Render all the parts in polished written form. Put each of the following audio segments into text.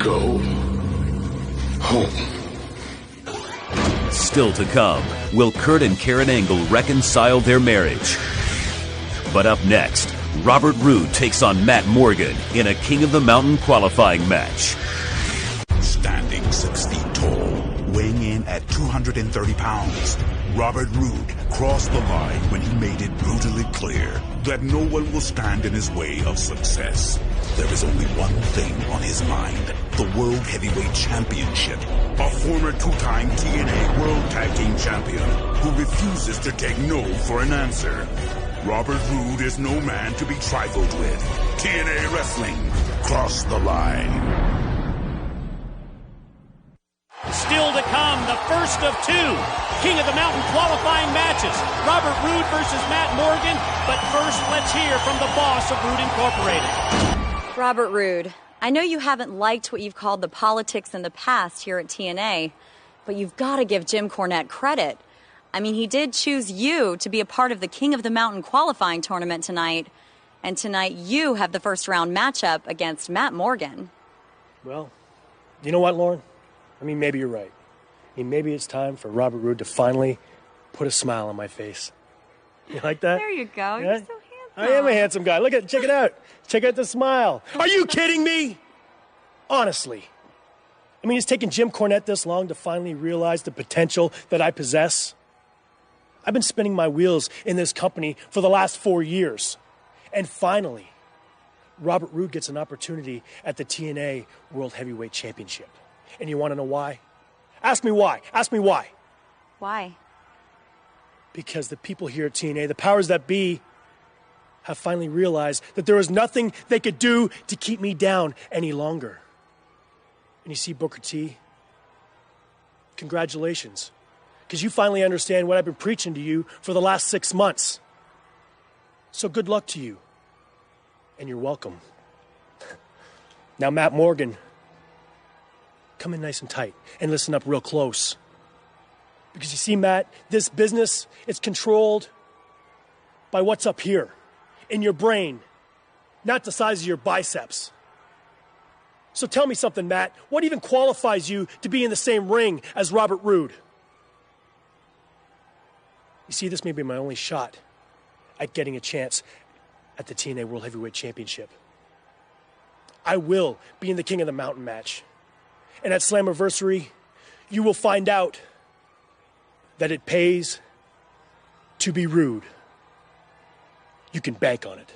go home. Still to come, will Kurt and Karen Angle reconcile their marriage? But up next, Robert Roode takes on Matt Morgan in a King of the Mountain qualifying match. Standing 6 feet tall, weighing in at 230 pounds, Robert Roode crossed the line when he made it brutally clear that no one will stand in his way of success. There is only one thing on his mind: the World Heavyweight Championship. A former two-time TNA World Tag Team Champion who refuses to take no for an answer. Robert Roode is no man to be trifled with. TNA Wrestling, cross the line. Still to come, the first of two King of the Mountain qualifying matches. Robert Roode versus Matt Morgan. But first, let's hear from the boss of Roode Incorporated. Robert Roode, I know you haven't liked what you've called the politics in the past here at TNA, but you've got to give Jim Cornette credit. I mean, he did choose you to be a part of the King of the Mountain qualifying tournament tonight. And tonight you have the first round matchup against Matt Morgan. Well, you know what, Lauren? I mean, maybe you're right. I mean, maybe it's time for Robert Roode to finally put a smile on my face. You like that? There you go. Yeah? You're so handsome. I am a handsome guy. Check it out. Check out the smile. Are you kidding me? Honestly. I mean, it's taken Jim Cornette this long to finally realize the potential that I possess. I've been spinning my wheels in this company for the last 4 years. And finally, Robert Roode gets an opportunity at the TNA World Heavyweight Championship. And you want to know why? Ask me why. Ask me why. Why? Because the people here at TNA, the powers that be, have finally realized that there is nothing they could do to keep me down any longer. And you see, Booker T, congratulations. Because you finally understand what I've been preaching to you for the last 6 months. So good luck to you. And you're welcome. Now, Matt Morgan, come in nice and tight and listen up real close. Because you see, Matt, this business, it's controlled by what's up here in your brain, not the size of your biceps. So tell me something, Matt. What even qualifies you to be in the same ring as Robert Roode? You see, this may be my only shot at getting a chance at the TNA World Heavyweight Championship. I will be in the King of the Mountain match. And at Slammiversary, you will find out that it pays to be rude. You can bank on it.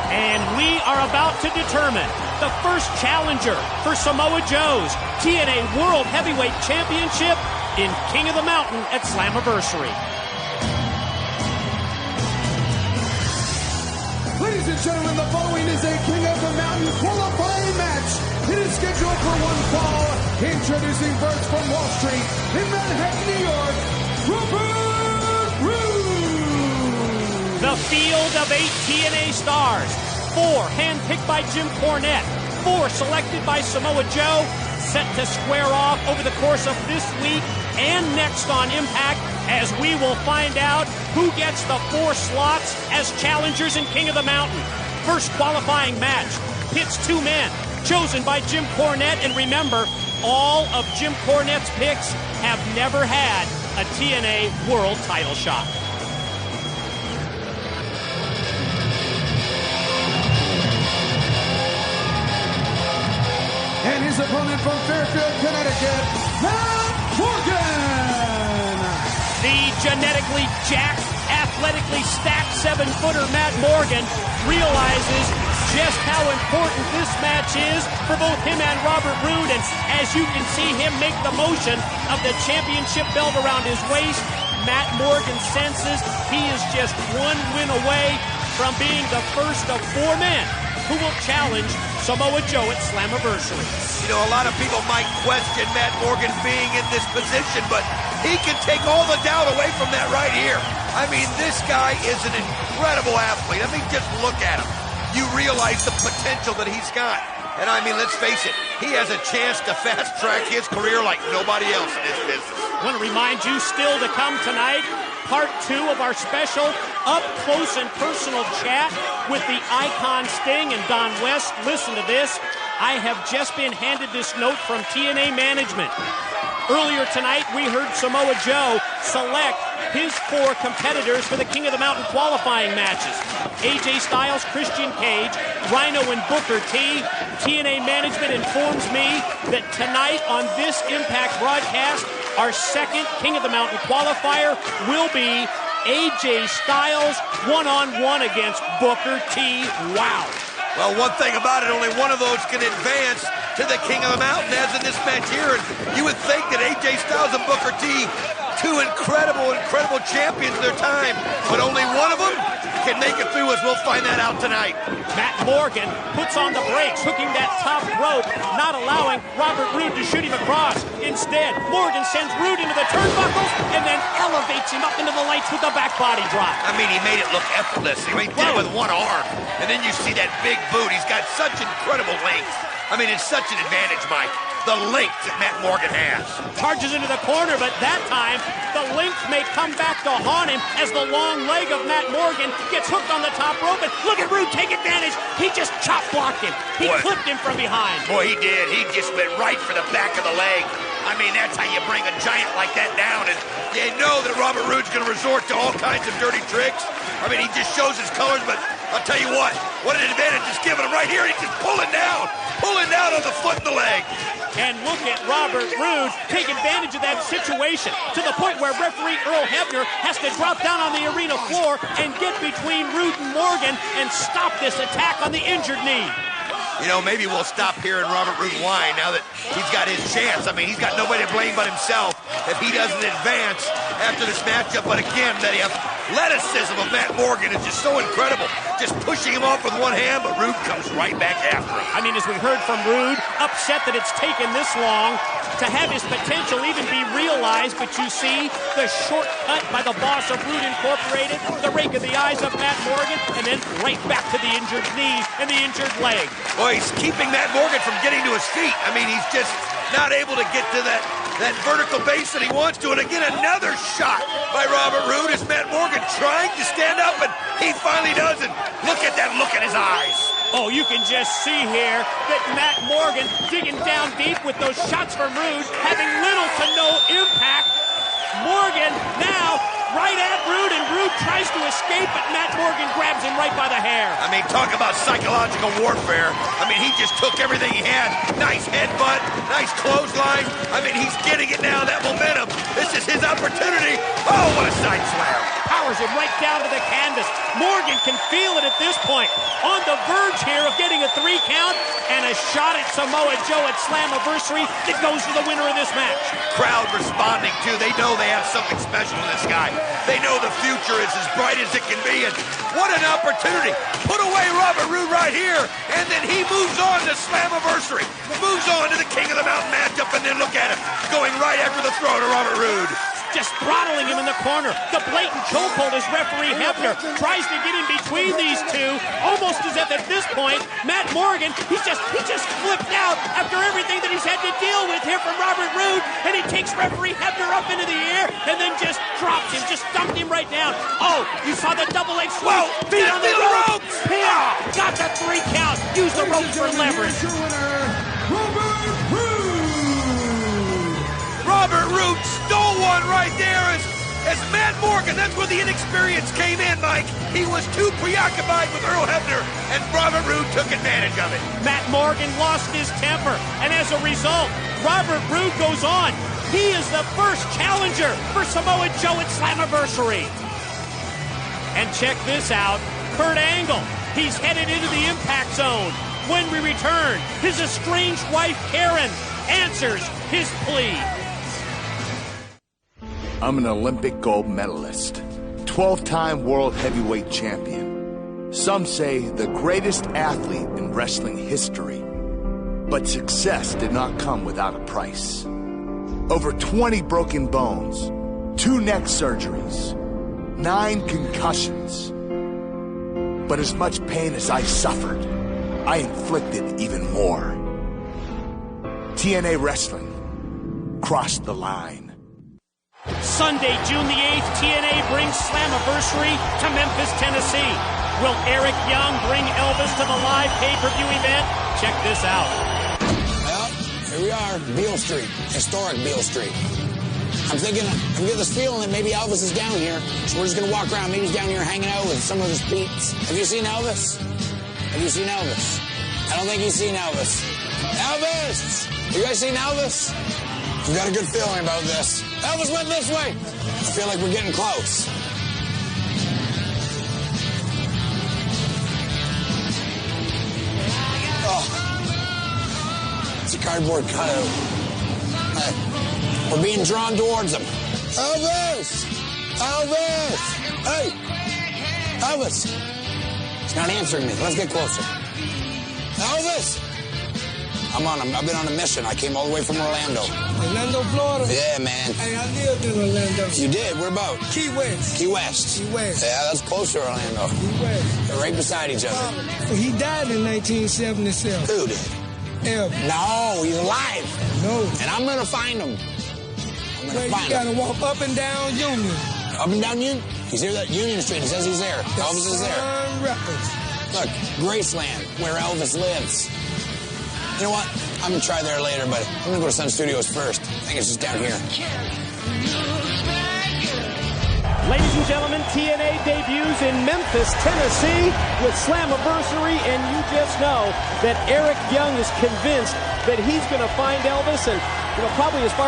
And we are about to determine the first challenger for Samoa Joe's TNA World Heavyweight Championship in King of the Mountain at Slammiversary. Ladies and gentlemen, the following is a King of the Mountain qualifying match. It is scheduled for one fall. Introducing first from Wall Street in Manhattan, New York, Robert Roode. The field of 8 TNA stars. 4 handpicked by Jim Cornette. 4 selected by Samoa Joe. Set to square off over the course of this week and next on Impact, as we will find out who gets the 4 slots as challengers in King of the Mountain. First qualifying match pits 2 men chosen by Jim Cornette. And remember, all of Jim Cornette's picks have never had a TNA World title shot. And his opponent from Fairfield, Connecticut, Matt Morgan. The genetically jacked, athletically stacked 7-footer Matt Morgan realizes just how important this match is for both him and Robert Roode. And as you can see him make the motion of the championship belt around his waist, Matt Morgan senses he is just 1 win away from being the first of 4 men who will challenge Samoa Joe at Slammiversary. You know, a lot of people might question Matt Morgan being in this position, but he can take all the doubt away from that right here. I mean, this guy is an incredible athlete. I mean, just look at him. You realize the potential that he's got. And I mean, let's face it, he has a chance to fast-track his career like nobody else in this business. I want to remind you, still to come tonight, part 2 of our special up close and personal chat with the Icon Sting and Don West. Listen to this. I have just been handed this note from TNA management. Earlier tonight, we heard Samoa Joe select his 4 competitors for the King of the Mountain qualifying matches. AJ Styles, Christian Cage, Rhino, and Booker T. TNA management informs me that tonight on this Impact broadcast, our second King of the Mountain qualifier will be AJ Styles one-on-one against Booker T. Wow. Well, one thing about it, only one of those can advance to the King of the Mountain, as in this match here. And you would think that AJ Styles and Booker T, 2 incredible champions of their time, but only one of them can make it through, as we'll find that out tonight. Matt Morgan puts on the brakes, hooking that top rope, not allowing Robert Roode to shoot him across. Instead, Morgan sends Roode into the turnbuckles and then elevates him up into the lights with the back body drop. I mean, he made it look effortless. He did it with one arm, and then you see that big boot. He's got such incredible length. I mean, it's such an advantage, Mike, the length that Matt Morgan has. Charges into the corner, but that time, the length may come back to haunt him as the long leg of Matt Morgan gets hooked on the top rope, and look at Roode take advantage. He just chop blocked him. He clipped him from behind. Boy, he did. He just went right for the back of the leg. I mean, that's how you bring a giant like that down, and you know that Robert Roode's going to resort to all kinds of dirty tricks. I mean, he just shows his colors, but I'll tell you what an advantage is giving him right here. He's just pulling down on the foot and the leg. And look at Robert Roode take advantage of that situation to the point where referee Earl Hebner has to drop down on the arena floor and get between Roode and Morgan and stop this attack on the injured knee. You know, maybe we'll stop hearing Robert Roode whine now that he's got his chance. I mean, he's got nobody to blame but himself if he doesn't advance after this matchup. But again, the athleticism of Matt Morgan is just so incredible. Just pushing him off with one hand, but Roode comes right back after him. I mean, as we heard from Roode, upset that it's taken this long to have his potential even be realized, but you see the shortcut by the boss of Roode Incorporated, the rake of the eyes of Matt Morgan, and then right back to the injured knee and the injured leg. Boy, he's keeping Matt Morgan from getting to his feet. I mean, he's just not able to get to that vertical base that he wants to. And again, another shot by Robert Roode as Matt Morgan trying to stand up, and he finally does it. Look at that look in his eyes. Oh, you can just see here that Matt Morgan digging down deep with those shots from Roode, having little to no impact. Morgan now right at Roode, and Roode tries to escape, but Matt Morgan grabs him right by the hair. I mean, talk about psychological warfare. I mean, he just took everything he had. Nice headbutt, nice clothesline. I mean, he's getting it now, that momentum. This is his opportunity. Oh, what a side slam. Powers him right down to the canvas. Morgan can feel it at this point. On the verge here of getting a 3 count, and a shot at Samoa Joe at Slammiversary that goes to the winner of this match. Crowd responding too. They know they have something special in this guy. They know the future is as bright as it can be, and what an opportunity. Put away Robert Roode right here, and then he moves on to Slammiversary. Moves on to the King of the Mountain matchup, and then look at him, going right after the throw to Robert Roode. Just throttling him in the corner. The blatant chokehold as referee Hebner tries to get in between these two, almost as if at this point, Matt Morgan, he just flipped out after everything that he's had to deal with here from Robert Roode, and he takes referee Hebner up into the air and then just drops him, just dumped him right down. Oh, you saw the double leg sweep. Whoa, Feet on the ropes. Yeah. Got the 3 count. Use the ropes for leverage. Robert Roode stole one right there as Matt Morgan. That's where the inexperience came in, Mike. He was too preoccupied with Earl Hebner, and Robert Roode took advantage of it. Matt Morgan lost his temper, and as a result, Robert Roode goes on. He is the first challenger for Samoa Joe at Slammiversary. And check this out, Kurt Angle. He's headed into the Impact Zone. When we return, his estranged wife, Karen, answers his plea. I'm an Olympic gold medalist, 12-time world heavyweight champion. Some say the greatest athlete in wrestling history. But success did not come without a price. Over 20 broken bones, 2 neck surgeries, 9 concussions. But as much pain as I suffered, I inflicted even more. TNA Wrestling crossed the line. Sunday, June the 8th, TNA brings Slammiversary to Memphis, Tennessee. Will Eric Young bring Elvis to the live pay-per-view event? Check this out. Well, here we are, Beale Street, historic Beale Street. I'm getting this feeling that maybe Elvis is down here, so we're just going to walk around. Maybe he's down here hanging out with some of his peeps. Have you seen Elvis? Have you seen Elvis? I don't think you've seen Elvis. Elvis! You guys seen Elvis? I've got a good feeling about this. Elvis went this way. I feel like we're getting close. Oh. It's a cardboard cutout. We're being drawn towards him. Elvis! Elvis! Hey! Elvis! He's not answering me. Let's get closer. Elvis! I've been on a mission. I came all the way from Orlando. Orlando, Florida? Yeah, man. Hey, I lived in Orlando. You did? Where about? Key West. Key West. Key West. Yeah, that's close to Orlando. Key West. They're right beside each other. He died in 1977. Who did? Elvis. No, he's alive. No. And I'm going to find him. I'm going to find him. You got to walk up and down Union. Up and down Union? He's here at Union Street. It says he's there. Elvis is there. Records. Look, Graceland, where Elvis lives. You know what? I'm going to try there later, but I'm going to go to Sun Studios first. I think it's just down here. Ladies and gentlemen, TNA debuts in Memphis, Tennessee with Slammiversary, and you just know that Eric Young is convinced that he's going to find Elvis, and probably as far